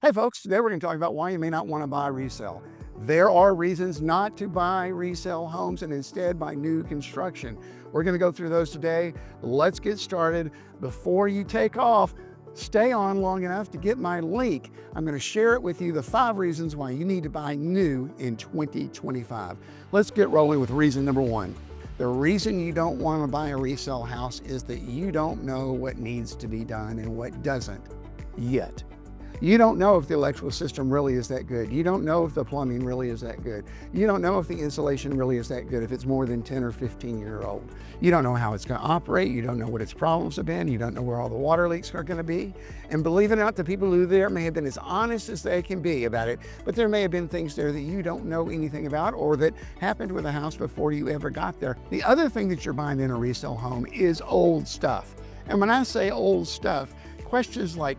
Hey folks, today we're going to talk about why you may not want to buy resale. There are reasons not to buy resale homes and instead buy new construction. We're going to go through those today. Let's get started. Before you take off, stay on long enough to get my link. I'm going to share it with you, the 5 reasons why you need to buy new in 2025. Let's get rolling with reason number 1. The reason you don't want to buy a resale house is that you don't know what needs to be done and what doesn't yet. You don't know if the electrical system really is that good. You don't know if the plumbing really is that good. You don't know if the insulation really is that good if it's more than 10 or 15 years old. You don't know how it's going to operate. You don't know what its problems have been. You don't know where all the water leaks are going to be. And believe it or not, the people who are there may have been as honest as they can be about it, but there may have been things there that you don't know anything about or that happened with a house before you ever got there. The other thing that you're buying in a resale home is old stuff. And when I say old stuff, questions like,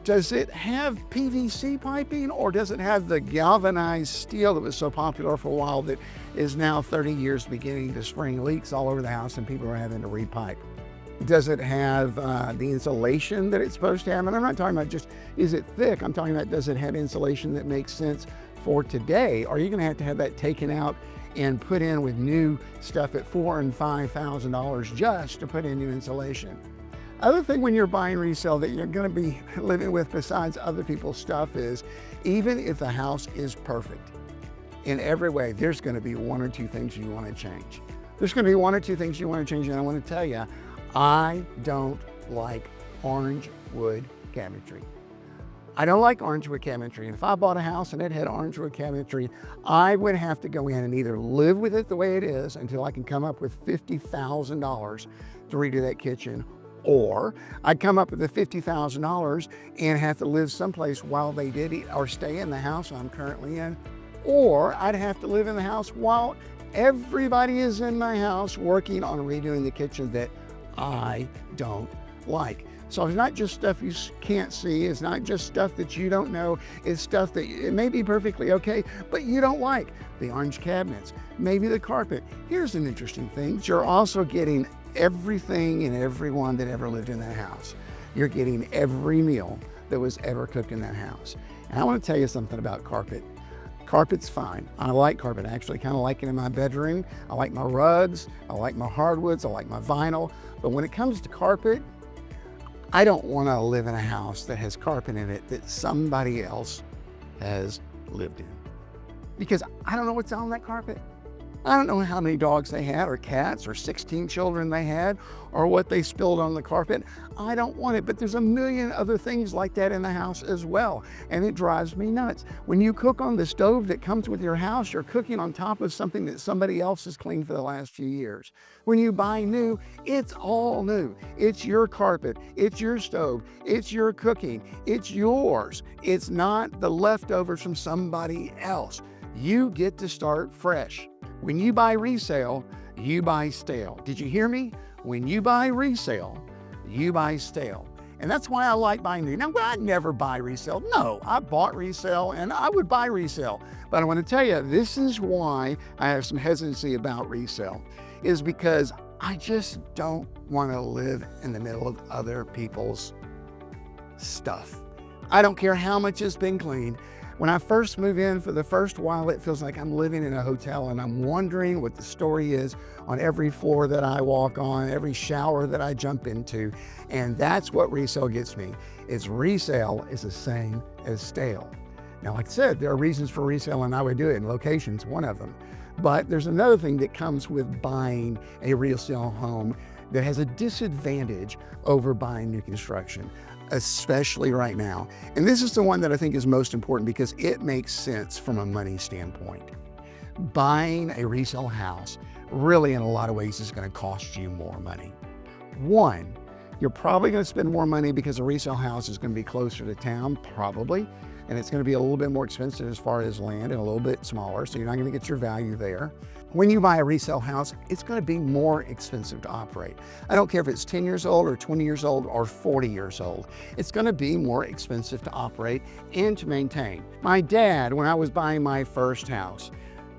does it have PVC piping or does it have the galvanized steel that was so popular for a while that is now 30 years beginning to spring leaks all over the house and people are having to repipe? Does it have the insulation that it's supposed to have? And I'm not talking about just, is it thick? I'm talking about, does it have insulation that makes sense for today? Or are you gonna have that taken out and put in with new stuff at $4,000 and $5,000 just to put in new insulation? Other thing when you're buying resale that you're going to be living with besides other people's stuff is, even if the house is perfect in every way, there's going to be 1 or 2 things you want to change. There's going to be 1 or 2 things you want to change, and I want to tell you, I don't like orange wood cabinetry. I don't like orange wood cabinetry. And if I bought a house and it had orange wood cabinetry, I would have to go in and either live with it the way it is until I can come up with $50,000 to redo that kitchen, or I'd come up with the $50,000 and have to live someplace while they did it, or stay in the house I'm currently in, or I'd have to live in the house while everybody is in my house working on redoing the kitchen that I don't like. So it's not just stuff you can't see, it's not just stuff that you don't know, it's stuff that it may be perfectly okay, but you don't like. The orange cabinets, maybe the carpet. Here's an interesting thing, you're also getting everything and everyone that ever lived in that house. You're getting every meal that was ever cooked in that house. And I want to tell you something about carpet. Carpet's fine. I like carpet. I actually kind of like it in my bedroom. I like my rugs. I like my hardwoods. I like my vinyl. But when it comes to carpet, I don't want to live in a house that has carpet in it that somebody else has lived in. Because I don't know what's on that carpet. I don't know how many dogs they had, or cats, or 16 children they had, or what they spilled on the carpet. I don't want it, but there's a million other things like that in the house as well, and it drives me nuts. When you cook on the stove that comes with your house, you're cooking on top of something that somebody else has cleaned for the last few years. When you buy new, it's all new. It's your carpet, it's your stove, it's your cooking, it's yours. It's not the leftovers from somebody else. You get to start fresh. When you buy resale, you buy stale. Did you hear me? When you buy resale, you buy stale. And that's why I like buying new. Now, I'd never buy resale. No, I bought resale and I would buy resale. But I want to tell you, this is why I have some hesitancy about resale, is because I just don't want to live in the middle of other people's stuff. I don't care how much has been cleaned. When I first move in, for the first while, it feels like I'm living in a hotel and I'm wondering what the story is on every floor that I walk on, every shower that I jump into. And that's what resale gets me, is resale is the same as stale. Now, like I said, there are reasons for resale and I would do it, and location's one of them. But there's another thing that comes with buying a resale home that has a disadvantage over buying new construction, especially right now. And this is the one that I think is most important because it makes sense from a money standpoint. Buying a resale house really in a lot of ways is going to cost you more money. One, you're probably going to spend more money because a resale house is going to be closer to town, probably, and it's going to be a little bit more expensive as far as land and a little bit smaller, so you're not going to get your value there. When you buy a resale house, it's going to be more expensive to operate. I don't care if it's 10 years old or 20 years old or 40 years old. It's going to be more expensive to operate and to maintain. My dad, when I was buying my first house,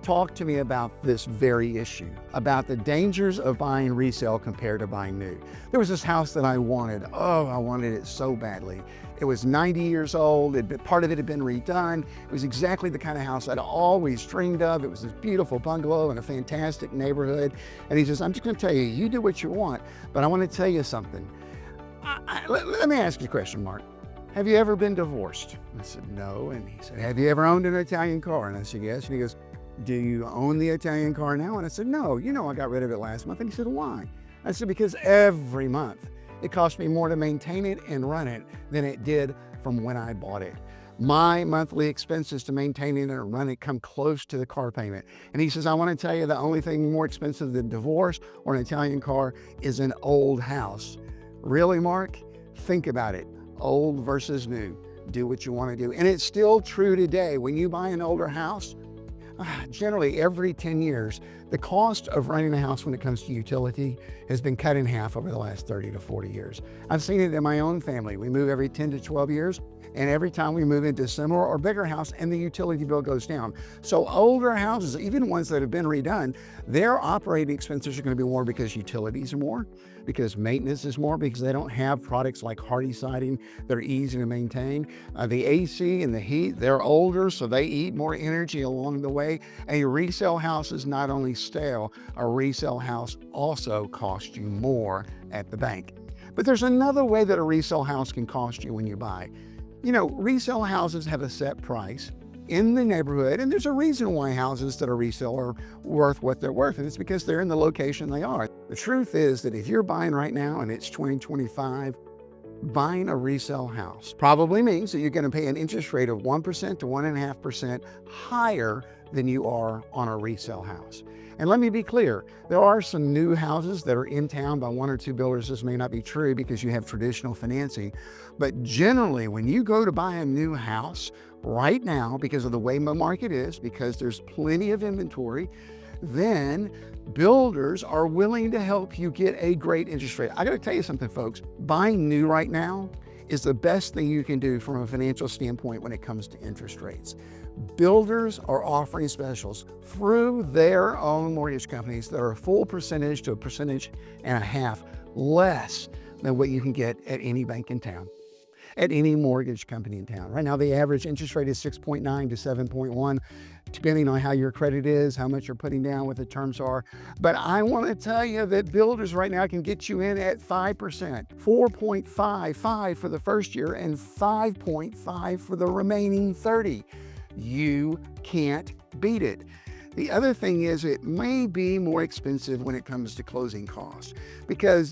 talked to me about this very issue, about the dangers of buying resale compared to buying new. There was this house that I wanted. Oh, I wanted it so badly. It was 90 years old. Part of it had been redone. It was exactly the kind of house I'd always dreamed of. It was this beautiful bungalow in a fantastic neighborhood. And he says, I'm just going to tell you, you do what you want, but I want to tell you something. Let me ask you a question, Mark. Have you ever been divorced? I said, no. And he said, have you ever owned an Italian car? And I said, yes. And he goes, do you own the Italian car now? And I said, no, I got rid of it last month. And he said, why? I said, because every month it cost me more to maintain it and run it than it did from when I bought it. My monthly expenses to maintain it and run it come close to the car payment. And he says, I want to tell you the only thing more expensive than divorce or an Italian car is an old house. Really, Mark? Think about it. Old versus new. Do what you want to do. And it's still true today. When you buy an older house, generally every 10 years, the cost of running a house when it comes to utility has been cut in half over the last 30 to 40 years. I've seen it in my own family. We move every 10 to 12 years, and every time we move into a similar or bigger house, and the utility bill goes down. So older houses, even ones that have been redone, their operating expenses are going to be more because utilities are more, because maintenance is more, because they don't have products like hardy siding that are easy to maintain. The AC and the heat, they're older, so they eat more energy along the way. A resale house is not only stale, a resale house also costs you more at the bank. But there's another way that a resale house can cost you when you buy. Resale houses have a set price in the neighborhood, and there's a reason why houses that are resale are worth what they're worth, and it's because they're in the location they are. The truth is that if you're buying right now and it's 2025, buying a resale house probably means that you're going to pay an interest rate of 1% to 1.5% higher than you are on a resale house. And let me be clear, there are some new houses that are in town by one or two builders. This may not be true because you have traditional financing, but generally when you go to buy a new house right now, because of the way the market is, because there's plenty of inventory, then builders are willing to help you get a great interest rate. I got to tell you something, folks. Buying new right now is the best thing you can do from a financial standpoint when it comes to interest rates. Builders are offering specials through their own mortgage companies that are a full percentage to 1.5% less than what you can get at any bank in town, at any mortgage company in town. Right now, the average interest rate is 6.9 to 7.1, depending on how your credit is, how much you're putting down, what the terms are. But I want to tell you that builders right now can get you in at 5%, 4.55 for the first year and 5.5 for the remaining 30. You can't beat it. The other thing is it may be more expensive when it comes to closing costs, because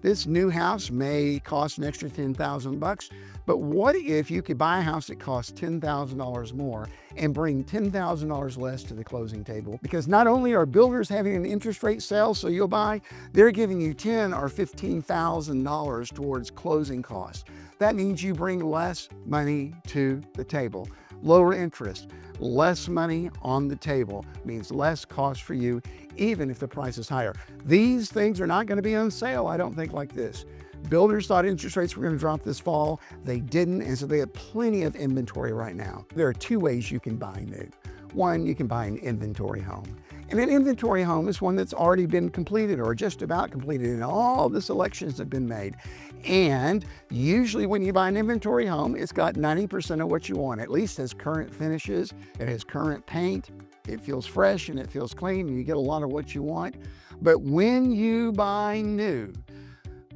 this new house may cost an extra $10,000, but what if you could buy a house that costs $10,000 more and bring $10,000 less to the closing table? Because not only are builders having an interest rate sale, so you'll buy, they're giving you $10,000 or $15,000 towards closing costs. That means you bring less money to the table. Lower interest, less money on the table means less cost for you, even if the price is higher. These things are not going to be on sale, I don't think, like this. Builders thought interest rates were going to drop this fall. They didn't, and so they have plenty of inventory right now. There are two ways you can buy new. One, you can buy an inventory home. And an inventory home is one that's already been completed or just about completed, and all the selections have been made. And usually when you buy an inventory home, it's got 90% of what you want. At least has current finishes, it has current paint, it feels fresh and it feels clean, and you get a lot of what you want. But when you buy new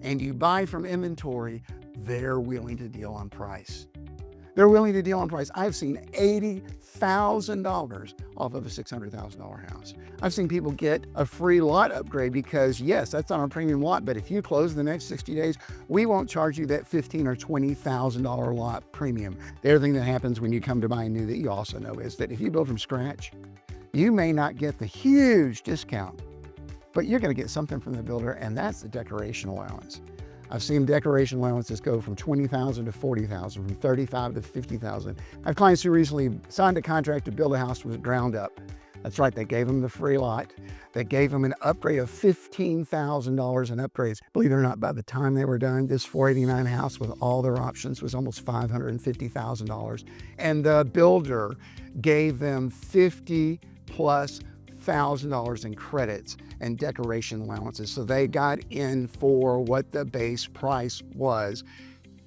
and you buy from inventory, they're willing to deal on price. They're willing to deal on price. I've seen $80,000 off of a $600,000 house. I've seen people get a free lot upgrade because, yes, that's on a premium lot, but if you close the next 60 days, we won't charge you that $15,000 or $20,000 lot premium. The other thing that happens when you come to buy new that you also know is that if you build from scratch, you may not get the huge discount, but you're going to get something from the builder, and that's the decoration allowance. I've seen decoration allowances go from $20,000 to $40,000, from $35,000 to $50,000. I have clients who recently signed a contract to build a house from the ground up. That's right, they gave them the free lot. They gave them an upgrade of $15,000 in upgrades. Believe it or not, by the time they were done, this 489 house with all their options was almost $550,000. And the builder gave them $50,000+ in credits and decoration allowances. So they got in for what the base price was,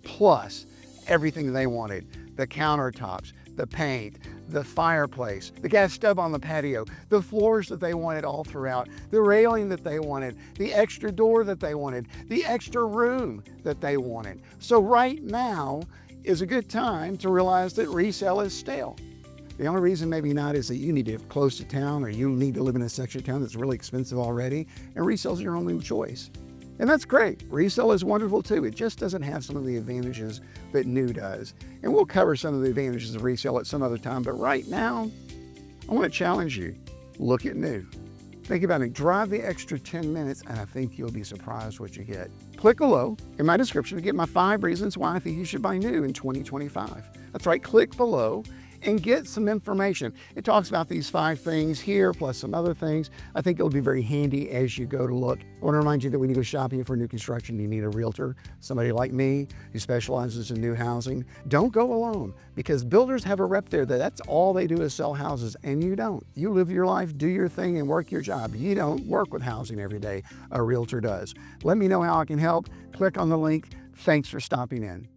plus everything they wanted. The countertops, the paint, the fireplace, the gas stove on the patio, the floors that they wanted all throughout, the railing that they wanted, the extra door that they wanted, the extra room that they wanted. So right now is a good time to realize that resale is stale. The only reason maybe not is that you need to live close to town, or you need to live in a section of town that's really expensive already, and resale is your only choice. And that's great. Resale is wonderful too. It just doesn't have some of the advantages that new does. And we'll cover some of the advantages of resale at some other time, but right now, I want to challenge you. Look at new. Think about it. Drive the extra 10 minutes, and I think you'll be surprised what you get. Click below in my description to get my 5 reasons why I think you should buy new in 2025. That's right, click below and get some information. It talks about these 5 things here, plus some other things. I think it'll be very handy as you go to look. I want to remind you that when you go shopping for new construction, you need a realtor, somebody like me who specializes in new housing. Don't go alone, because builders have a rep there that that's all they do is sell houses, and you don't. You live your life, do your thing, and work your job. You don't work with housing every day. A realtor does. Let me know how I can help. Click on the link. Thanks for stopping in.